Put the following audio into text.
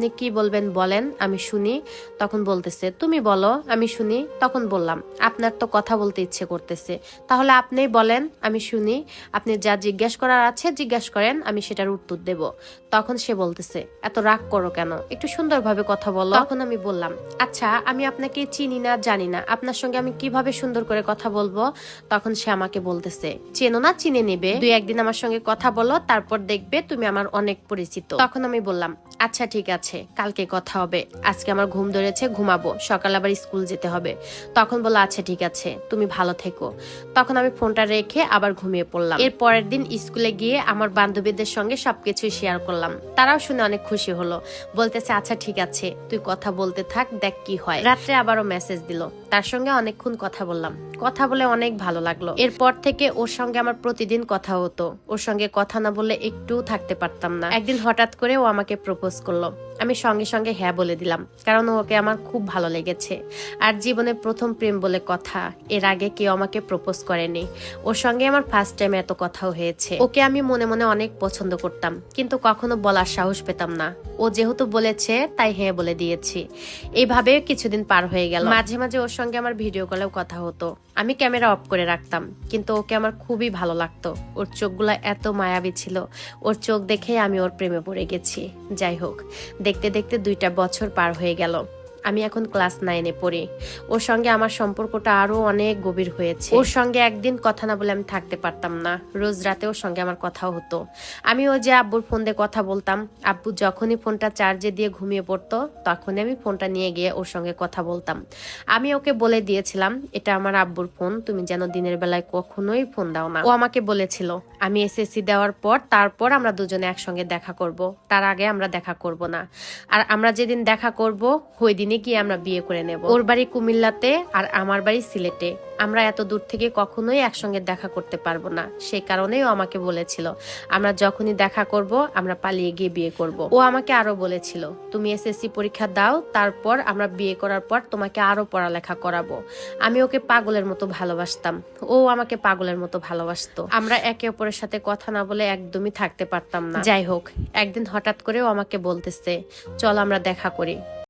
আপনি কি বলবেন বলেন, আমি শুনি। তখন বলতেছে তুমি বলো, আমি শুনি। তখন বললাম আপনার তো কথা বলতে ইচ্ছে করতেছে, তাহলে আপনিই বলেন, আমি শুনি। আপনি যা জিজ্ঞেস করার আছে জিজ্ঞেস করেন, আমি সেটার উত্তর দেব। তখন সে বলতেছে এত রাগ করো কেন, একটু সুন্দরভাবে কথা বলো। তখন আমি বললাম আচ্ছা আমি আপনাকে চিনি না জানি না, আপনার সঙ্গে আমি কিভাবে সুন্দর করে কথা বলবো। তখন সে আমাকে বলতেছে চেনো না, চিনে নেবে, 2-1 দিন আমার সঙ্গে কথা বলো, তারপর দেখবে তুমি আমার অনেক পরিচিত। তখন আমি বললাম আচ্ছা ঠিক আছে, কালকে কথা হবে, আজকে আমার ঘুম ধরেছে, ঘুমাবো, সকাল আবার স্কুল যেতে হবে। তখন বললো আচ্ছা ঠিক আছে, তুমি ভালো থেকো। তখন আমি ফোনটা রেখে আবার ঘুমিয়ে পড়লাম। এর পরের দিন স্কুলে গিয়ে আমার বান্ধবীদের সঙ্গে সবকিছু শেয়ার করলাম, তারাও শুনে অনেক খুশি হলো, বলতেছে আচ্ছা ঠিক আছে তুই কথা বলতে থাক, দেখ কি হয়। রাত্রে আবারও মেসেজ দিল, তার সঙ্গে অনেকক্ষণ কথা বললাম, কথা বলে অনেক ভালো লাগলো। এরপর থেকে ওর সঙ্গে আমার প্রতিদিন কথা হতো, ওর সঙ্গে কথা না বললে একটুও থাকতে পারতাম না। একদিন হঠাৎ করে ও আমাকে প্রপোজ করলো, আমি সঙ্গে সঙ্গে হ্যাঁ বলে দিলাম, কারণ ওকে আমার খুব ভালো লেগেছে। আর জীবনে প্রথম প্রেম বলে কথা, এর আগে কেউ আমাকে প্রপোজ করেনি। ওর সঙ্গে আমার ফার্স্ট টাইম এত কথাও হয়েছে। ওকে আমি মনে মনে অনেক পছন্দ করতাম, কিন্তু কখনো বলার সাহস পেতাম না। ও যেহেতু বলেছে তাই হ্যাঁ বলে দিয়েছি। এইভাবে কিছুদিন পার হয়ে গেল। মাঝে মাঝে ওর সঙ্গে আমার ভিডিও কলেও কথা হতো, আমি ক্যামেরা অফ করে রাখতাম, কিন্তু ওকে আমার খুবই ভালো লাগতো। ওর চোখগুলো এত মায়াবী ছিল, ওর চোখ দেখে আমি ওর প্রেমে পড়ে গেছি। যাই হোক, দেখতে দেখতে 2টা বছর পার হয়ে গেল। আমি এখন ক্লাস 9-এ পড়ি। ওর সঙ্গে আমার সম্পর্কটা আরো অনেক গভীর হয়েছে। ওর সঙ্গে একদিন কথা না বলে আমি থাকতে পারতাম না। রোজ রাতে ওর সঙ্গে আমার কথাও হতো। আমি ওই যে আব্বুর ফোন দিয়ে কথা বলতাম, আব্বু যখনই ফোনটা চার্জে দিয়ে ঘুমিয়ে পড়তো তখনই আমি ফোনটা নিয়ে গিয়ে ওর সঙ্গে কথা বলতাম। আমি ওকে বলে দিয়েছিলাম এটা আমার আব্বুর ফোন, তুমি যেন দিনের বেলায় কখনোই ফোন দাও না। ও আমাকে বলেছিল আমি এসএসসি দেওয়ার পর তারপর আমরা দুজনে একসঙ্গে দেখা করব, তার আগে আমরা দেখা করব না। আর আমরা যেদিন দেখা করব ওই দিনে গিয়ে আমরা বিয়ে করে নেব। ওর বাড়ি কুমিল্লাতে আর আমার বাড়ি সিলেটে, আমরা এত দূর থেকে কখনোই একসঙ্গে দেখা করতে পারবো না। সেই কারণেই ও আমাকে বলেছিল আমরা যখনই দেখা করব আমরা পালিয়ে গিয়ে বিয়ে করব। ও আমাকে আরো বলেছিল তুমি এসএসসি পরীক্ষা দাও, তারপর আমরা বিয়ে করার পর তোমাকে আরো পড়ালেখা করাবো। আমি ওকে পাগলের মতো ভালোবাসতাম, ও আমাকে পাগলের মতো ভালোবাসতো। আমরা একে অপরের সাথে কথা না বলে একদমই থাকতে পারতাম না। যাই হোক, একদিন হঠাৎ করে ও আমাকে বলতেছে চল আমরা দেখা করি।